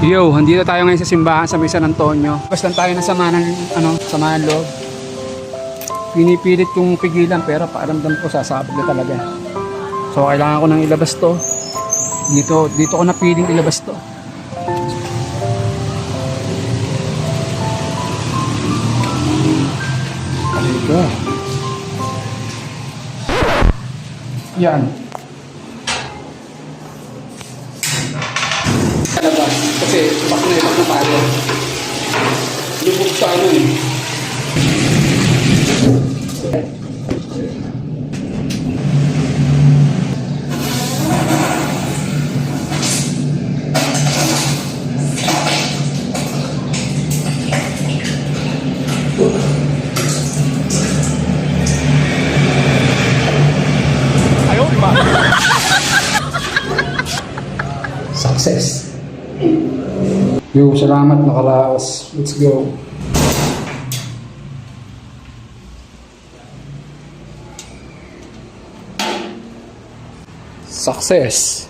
Yo, andito tayo ngayon sa simbahan sa may San Antonio. Basta tayo na samahan loob. Pinipilit kong pigilan pero pakiramdam ko sasabog na talaga. So kailangan ko nang ilabas to. Dito ko napiling ilabas to. Dito. Yan. Kalabas. Kasi ibak na tayo. Lubog sa ano eh. Success. Yo, salamat nakaraos. Let's go. Success.